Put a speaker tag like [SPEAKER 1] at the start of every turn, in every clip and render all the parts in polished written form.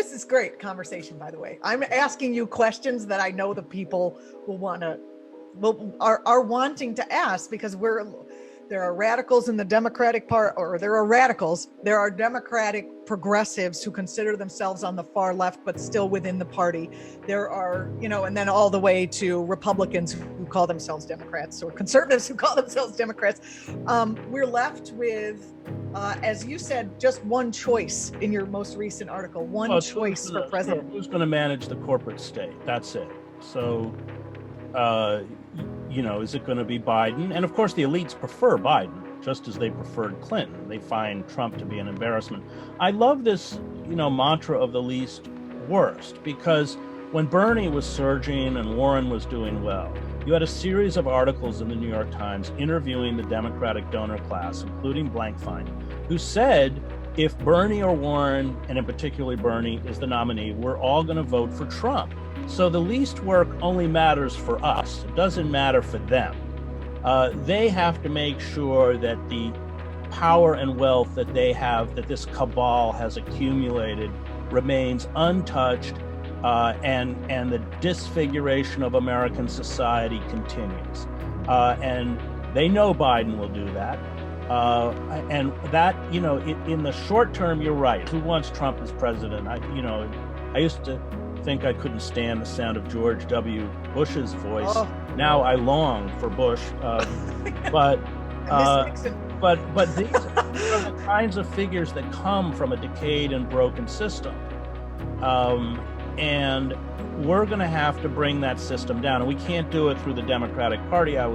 [SPEAKER 1] This is great conversation, by the way. I'm asking you questions that I know the people are wanting to ask, because there are radicals in the Democratic Party, or there are Democratic progressives who consider themselves on the far left, but still within the party. There are, and then all the way to Republicans who call themselves Democrats, or conservatives who call themselves Democrats. We're left with, as you said, just one choice in your most recent article, choice for president.
[SPEAKER 2] Who's going to manage the corporate state? That's it. So, is it going to be Biden? And of course, the elites prefer Biden, just as they preferred Clinton. They find Trump to be an embarrassment. I love this, mantra of the least worst, because when Bernie was surging and Warren was doing well, you had a series of articles in the New York Times interviewing the Democratic donor class, including Blankfein, who said, if Bernie or Warren, and in particular Bernie, is the nominee, we're all going to vote for Trump. So the least work only matters for us. It doesn't matter for them. They have to make sure that the power and wealth that they have, that this cabal has accumulated, remains untouched, and the disfiguration of American society continues. And they know Biden will do that. And that, in the short term, you're right. Who wants Trump as president? I used to think I couldn't stand the sound of George W. Bush's voice. Oh. Now I long for Bush, but these are the kinds of figures that come from a decayed and broken system, and we're going to have to bring that system down, and we can't do it through the Democratic Party. I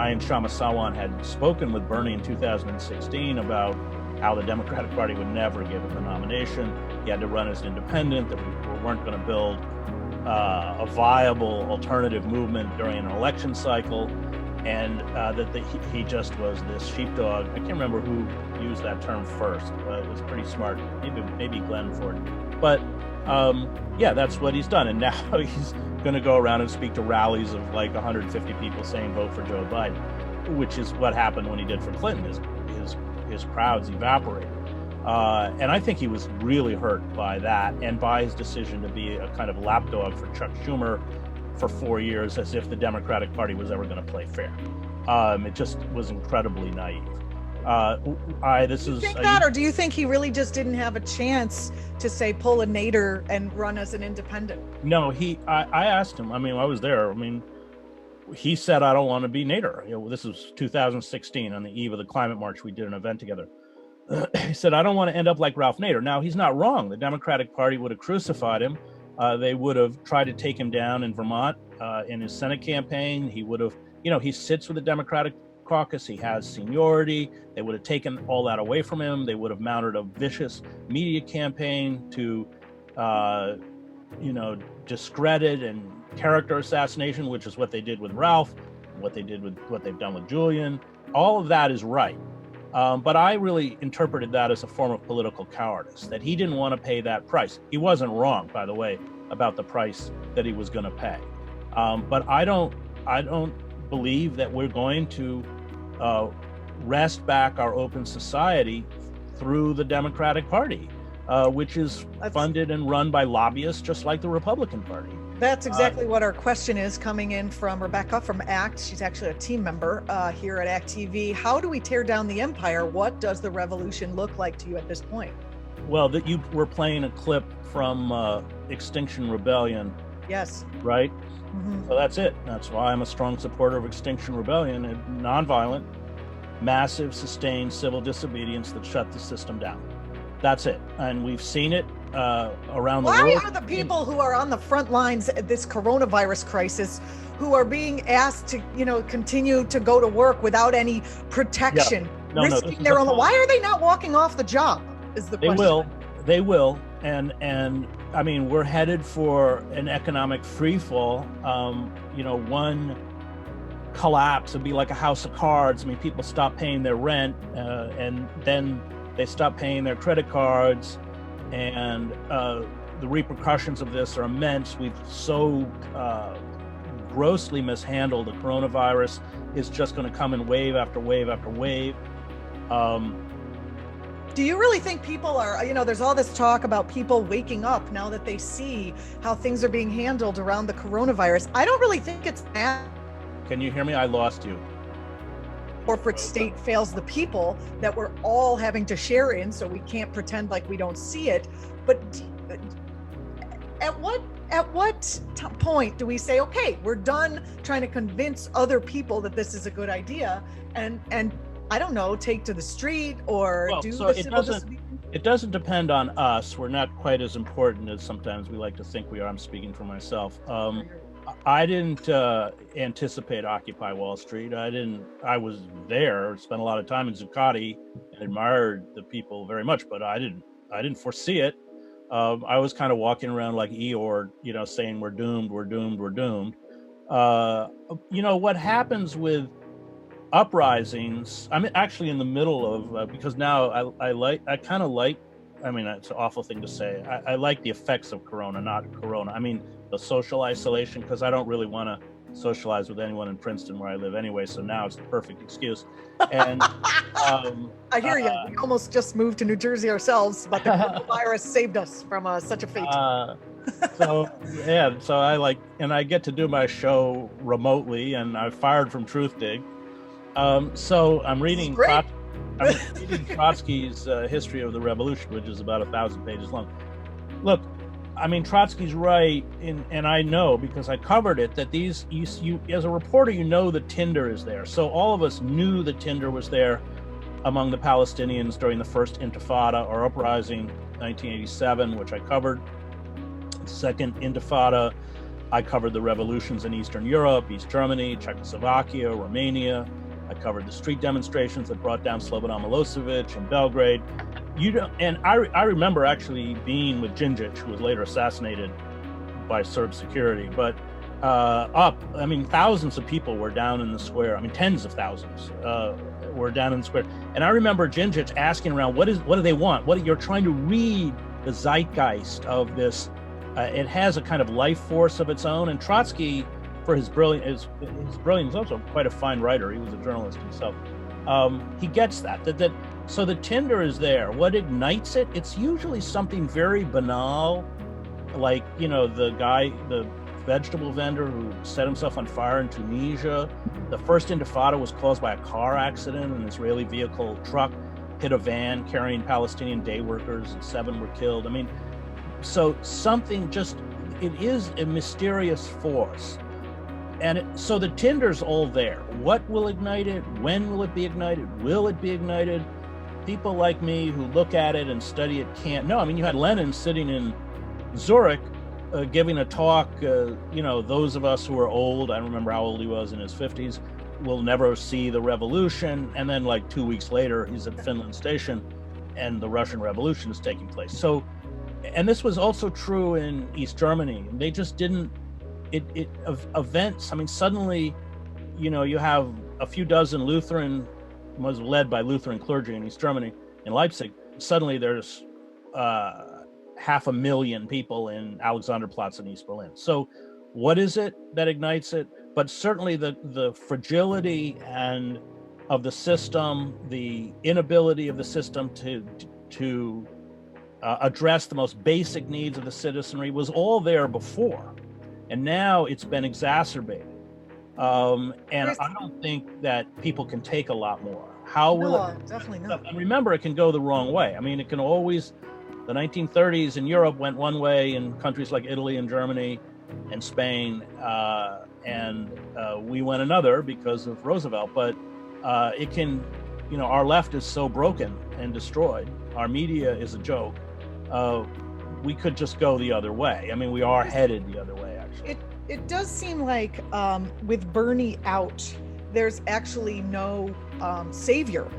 [SPEAKER 2] and Shama Sawan had spoken with Bernie in 2016 about how the Democratic Party would never give him the nomination. He had to run as an independent, that we weren't going to build a viable alternative movement during an election cycle, and that he just was this sheepdog. I can't remember who used that term first. It was pretty smart. Maybe Glenn Ford. But that's what he's done. And now he's going to go around and speak to rallies of like 150 people saying vote for Joe Biden, which is what happened when he did for Clinton. His crowds evaporated. And I think he was really hurt by that and by his decision to be a kind of lapdog for Chuck Schumer for 4 years, as if the Democratic Party was ever going to play fair. It just was incredibly naive.
[SPEAKER 1] Do you think that, or do you think he really just didn't have a chance to, say, pull a Nader and run as an independent?
[SPEAKER 2] No, I asked him. I was there. He said, I don't want to be Nader. This was 2016 on the eve of the climate march. We did an event together. He said, I don't want to end up like Ralph Nader. Now, he's not wrong. The Democratic Party would have crucified him. They would have tried to take him down in Vermont in his Senate campaign. He would have, he sits with the Democratic caucus. He has seniority. They would have taken all that away from him. They would have mounted a vicious media campaign to, discredit and character assassination, which is what they did with Ralph, what they've done with Julian. All of that is right. But I really interpreted that as a form of political cowardice, that he didn't want to pay that price. He wasn't wrong, by the way, about the price that he was going to pay. But I don't believe that we're going to wrest back our open society through the Democratic Party, which is funded and run by lobbyists, just like the Republican Party.
[SPEAKER 1] That's exactly what our question is, coming in from Rebecca from ACT. She's actually a team member here at act.tv. How do we tear down the empire? What does the revolution look like to you at this point?
[SPEAKER 2] Well, you were playing a clip from Extinction Rebellion.
[SPEAKER 1] Yes.
[SPEAKER 2] Right?
[SPEAKER 1] Mm-hmm.
[SPEAKER 2] So that's it. That's why I'm a strong supporter of Extinction Rebellion, and nonviolent, massive, sustained civil disobedience that shut the system down. That's it. And we've seen it around the world.
[SPEAKER 1] Why are the people who are on the front lines at this coronavirus crisis, who are being asked to, continue to go to work without any protection, risking their own? Why are they not walking off the job? Is the question.
[SPEAKER 2] They will. And we're headed for an economic freefall. One collapse would be like a house of cards. People stop paying their rent, and then they stop paying their credit cards, and the repercussions of this are immense. We've so grossly mishandled the coronavirus. It's just going to come in wave after wave after wave.
[SPEAKER 1] Do you really think people are, there's all this talk about people waking up now that they see how things are being handled around the coronavirus? I don't really think it's that.
[SPEAKER 2] Can you hear me? I lost you.
[SPEAKER 1] Corporate state fails the people that we're all having to share in, so we can't pretend like we don't see it. But at what point do we say, okay, we're done trying to convince other people that this is a good idea, and I don't know, take to the street or do the civil disobedience?
[SPEAKER 2] It doesn't depend on us. We're not quite as important as sometimes we like to think we are. I'm speaking for myself. I didn't anticipate Occupy Wall Street. I was there, spent a lot of time in Zuccotti, and admired the people very much, but I didn't foresee it. I was kind of walking around like Eeyore, saying we're doomed, we're doomed, we're doomed. What happens with uprisings, I'm actually in the middle of, because now I kind of like, it's an awful thing to say. I like the effects of Corona, not Corona. The social isolation, because I don't really want to socialize with anyone in Princeton where I live anyway. So now it's the perfect excuse. And
[SPEAKER 1] I hear you. We almost just moved to New Jersey ourselves, but the coronavirus saved us from such a fate.
[SPEAKER 2] So I get to do my show remotely, and I fired from Truthdig. So I'm reading Trotsky's History of the Revolution, which is about 1,000 pages long. Look, Trotsky's right, and I know because I covered it, that you as a reporter, the tinder is there. So all of us knew the tinder was there among the Palestinians during the first Intifada or uprising, 1987, which I covered. The second Intifada, I covered the revolutions in Eastern Europe, East Germany, Czechoslovakia, Romania. I covered the street demonstrations that brought down Slobodan Milosevic in Belgrade. I remember actually being with Djindjic, who was later assassinated by Serb security. But thousands of people were down in the square. Tens of thousands were down in the square. And I remember Djindjic asking around, what do they want? You're trying to read the zeitgeist of this. It has a kind of life force of its own. And Trotsky, for his brilliance, he's also quite a fine writer. He was a journalist himself. He gets that. So the tinder is there. What ignites it? It's usually something very banal, like, the vegetable vendor who set himself on fire in Tunisia. The first Intifada was caused by a car accident. An Israeli vehicle truck hit a van carrying Palestinian day workers, and 7 were killed. So something it is a mysterious force. And so the tinder's all there. What will ignite it? When will it be ignited? Will it be ignited? People like me who look at it and study it can't know. You had Lenin sitting in Zurich giving a talk. Those of us who are old, I remember how old he was in his 50s, will never see the revolution. And then 2 weeks later, he's at Finland Station and the Russian Revolution is taking place. So, and this was also true in East Germany. They just didn't, events, suddenly, you have a few dozen Lutheran, was led by Lutheran clergy in East Germany, in Leipzig. Suddenly there's 500,000 people in Alexanderplatz in East Berlin. So what is it that ignites it? But certainly the fragility of the system, the inability of the system to address the most basic needs of the citizenry was all there before. And now it's been exacerbated. And I don't think that people can take a lot more. How will it?
[SPEAKER 1] Definitely not. And
[SPEAKER 2] remember, it can go the wrong way. It can always, the 1930s in Europe went one way in countries like Italy and Germany and Spain, and we went another because of Roosevelt. But it can, our left is so broken and destroyed. Our media is a joke. We could just go the other way. We are headed the other way.
[SPEAKER 1] It does seem like with Bernie out, there's actually no savior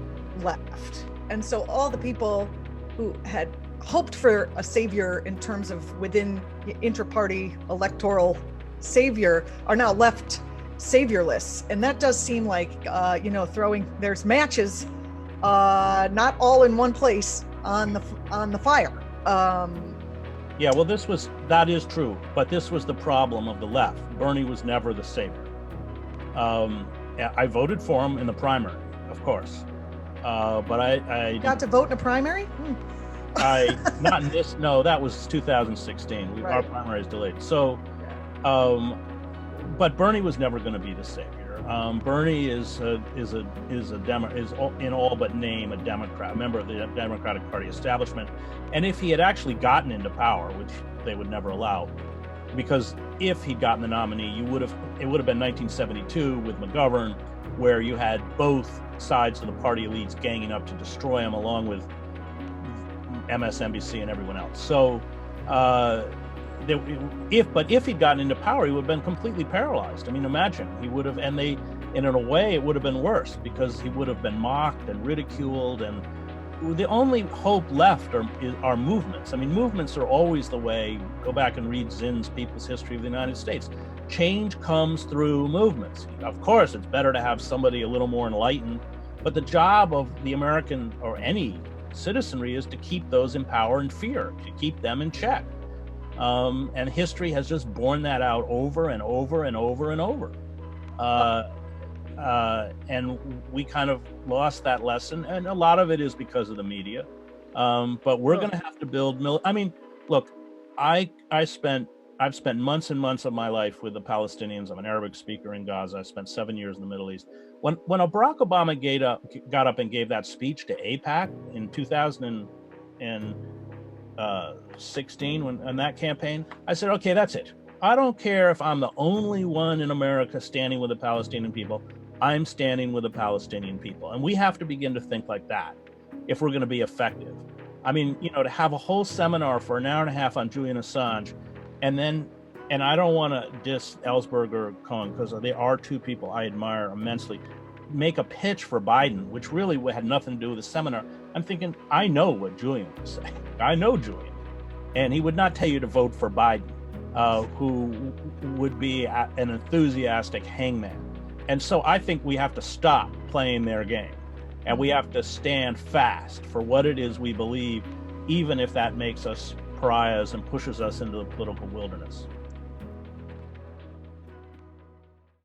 [SPEAKER 1] left. And so all the people who had hoped for a savior in terms of within inter-party electoral savior are now left saviorless. And that does seem like, there's matches, not all in one place on the fire.
[SPEAKER 2] Yeah, well, that is true, but this was the problem of the left. Bernie was never the savior. I voted for him in the primary, of course. But I
[SPEAKER 1] got to vote in a primary.
[SPEAKER 2] not in this. No, that was 2016. Our primary is delayed. So, but Bernie was never going to be the savior. Bernie is in all but name a Democrat, a member of the Democratic Party establishment. And if he had actually gotten into power, which they would never allow, because if he'd gotten the nominee, it would have been 1972 with McGovern, where you had both sides of the party elites ganging up to destroy him, along with MSNBC and everyone else. So, if he'd gotten into power, he would have been completely paralyzed. I mean, imagine he would have, and in a way, it would have been worse because he would have been mocked and ridiculed. And the only hope left are movements. I mean, movements are always the way. Go back and read Zinn's People's History of the United States. Change comes through movements. Of course, it's better to have somebody a little more enlightened, but the job of the American or any citizenry is to keep those in power in fear, to keep them in check. And history has just borne that out over and over and over and over. And we kind of lost that lesson, and a lot of it is because of the media. But we're going to have to build. I mean, look, I've spent months and months of my life with the Palestinians. I'm an Arabic speaker in Gaza. I spent 7 years in the Middle East. When Barack Obama got up and gave that speech to AIPAC in 2016, when that campaign, I said, okay, that's it. I don't care if I'm the only one in America standing with the Palestinian people. I'm standing with the Palestinian people. And we have to begin to think like that if we're going to be effective. I mean, to have a whole seminar for an hour and a half on Julian Assange, and I don't want to diss Ellsberg or Cohen, because they are two people I admire immensely, make a pitch for Biden, which really had nothing to do with the seminar. I'm thinking, I know what Julian would say. I know Julian. And he would not tell you to vote for Biden, who would be an enthusiastic hangman. And so I think we have to stop playing their game, and we have to stand fast for what it is we believe, even if that makes us pariahs and pushes us into the political wilderness.